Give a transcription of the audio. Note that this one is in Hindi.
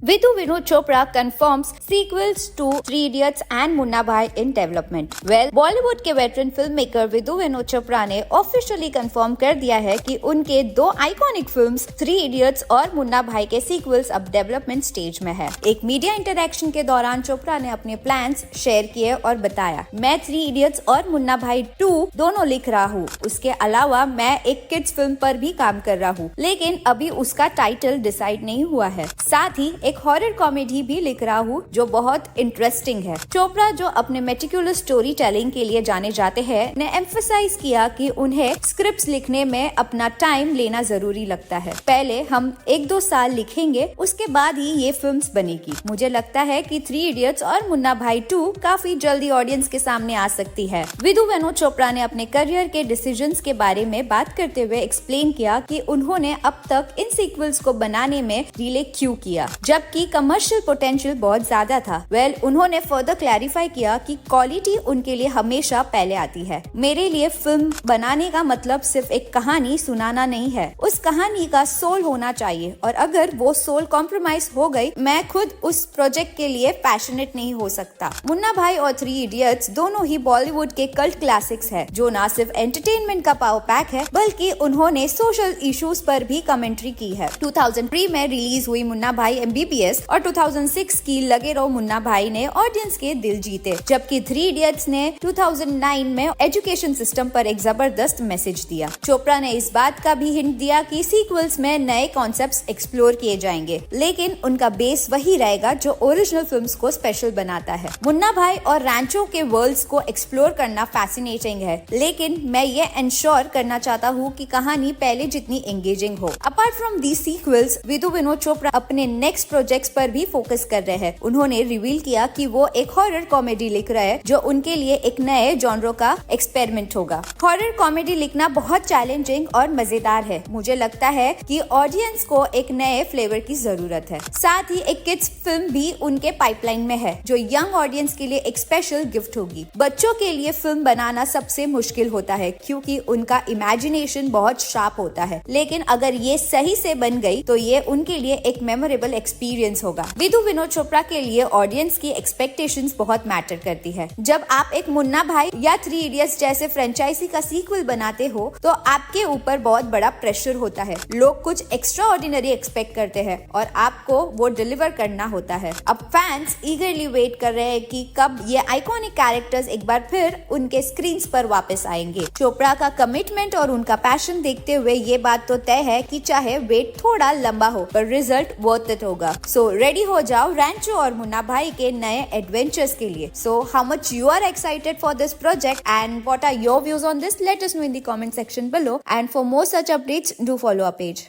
Vidhu Vinod Chopra confirms sequels to Three Idiots and Munna Bhai in development. Well, Bollywood के veteran film maker Vidhu Vinod Chopra ने ऑफिशियली कंफर्म कर दिया है कि उनके दो आइकॉनिक फिल्म्स थ्री इडियट्स और मुन्ना भाई के सीक्वल्स अब डेवलपमेंट स्टेज में है। एक मीडिया इंटरैक्शन के दौरान चोपड़ा ने अपने प्लान्स शेयर किए और बताया, मैं थ्री इडियट्स और मुन्ना भाई 2 दोनों लिख रहा हूँ। उसके अलावा मैं एक किड्स फिल्म पर भी काम कर रहा हूँ, लेकिन अभी उसका टाइटल डिसाइड नहीं हुआ है। साथ ही एक हॉरर कॉमेडी भी लिख रहा हूँ जो बहुत इंटरेस्टिंग है। चोपड़ा, जो अपने मेटिकुलस स्टोरी टेलिंग के लिए जाने जाते हैं, ने एम्फसाइज किया कि उन्हें स्क्रिप्ट्स लिखने में अपना टाइम लेना जरूरी लगता है। पहले हम 1-2 साल लिखेंगे, उसके बाद ही ये फिल्म्स बनेगी। मुझे लगता है कि थ्री इडियट्स और मुन्ना भाई 2 काफी जल्दी ऑडियंस के सामने आ सकती है। विधु विनोद चोपड़ा ने अपने करियर के डिसीजंस के बारे में बात करते हुए एक्सप्लेन किया कि उन्होंने अब तक इन सीक्वल्स को बनाने में डिले क्यों किया, जबकि कमर्शियल पोटेंशियल बहुत ज्यादा था। उन्होंने फर्दर क्लैरिफाई किया कि क्वालिटी उनके लिए हमेशा पहले आती है। मेरे लिए फिल्म बनाने का मतलब सिर्फ एक कहानी सुनाना नहीं है, उस कहानी का सोल होना चाहिए, और अगर वो सोल कॉम्प्रोमाइज हो गई, मैं खुद उस प्रोजेक्ट के लिए पैशनेट नहीं हो सकता। मुन्ना भाई और थ्री इडियट्स दोनों ही बॉलीवुड के कल्ट क्लासिक्स है, जो न सिर्फ एंटरटेनमेंट का पावर पैक है, बल्कि उन्होंने सोशल इश्यूज पर भी कमेंट्री की है। 2003 में रिलीज हुई मुन्ना भाई MBBS और 2006 की लगे रहो मुन्ना भाई ने ऑडियंस के दिल जीते, जबकि थ्री इडियट्स ने 2009 में एजुकेशन सिस्टम पर एक जबरदस्त मैसेज दिया। चोपड़ा ने इस बात का भी हिंट दिया कि सीक्वल्स में नए कॉन्सेप्ट्स एक्सप्लोर किए जाएंगे, लेकिन उनका बेस वही रहेगा जो ओरिजिनल फिल्म्स को स्पेशल बनाता है। मुन्ना भाई और रैंचो के वर्ल्ड्स को एक्सप्लोर करना फैसिनेटिंग है, लेकिन मैं ये इंश्योर करना चाहता हूँ कि कहानी पहले जितनी एंगेजिंग हो। Apart from the sequels, Vidhu Vinod Chopra अपने नेक्स्ट प्रोजेक्ट्स पर भी फोकस कर रहे हैं। उन्होंने रिवील किया कि वो एक हॉरर कॉमेडी लिख रहे हैं, जो उनके लिए एक नए जॉनर का एक्सपेरिमेंट होगा। हॉरर कॉमेडी लिखना बहुत चैलेंजिंग और मजेदार है। मुझे लगता है कि ऑडियंस को एक नए फ्लेवर की जरूरत है। साथ ही एक किड्स फिल्म भी उनके पाइपलाइन में है, जो यंग ऑडियंस के लिए एक स्पेशल गिफ्ट होगी। बच्चों के लिए फिल्म बनाना सबसे मुश्किल होता है, क्योंकि उनका इमेजिनेशन बहुत शार्प होता है, लेकिन अगर ये सही से बन गई तो ये उनके लिए एक मेमोरेबल एक्सपीरियंस होगा। विधु विनोद चोपड़ा के लिए ऑडियंस की एक्सपेक्टेशंस बहुत मैटर करती है। जब आप एक मुन्ना भाई या थ्री इडियट्स जैसे फ्रेंचाइजी का सीक्वल बनाते हो, तो आपके ऊपर बहुत बड़ा प्रेशर होता है। लोग कुछ एक्स्ट्रा ऑर्डिनरी एक्सपेक्ट करते हैं और आपको वो डिलीवर करना होता है। अब फैंस ईगरली वेट कर रहे हैं कि कब ये आइकॉनिक कैरेक्टर्स एक बार फिर उनके स्क्रीन्स पर वापस आएंगे। चोपड़ा का कमिटमेंट और उनका पैशन देखते हुए ये बात तो तय है कि चाहे वेट थोड़ा लंबा हो, पर रिजल्ट वर्थ इट होगा। सो रेडी हो जाओ रैंचो और मुन्ना भाई के नए एडवेंचर्स के लिए। So how much you are excited for this project and what are your views on this? Let us know in the comment section below, and for more such updates, do follow our page.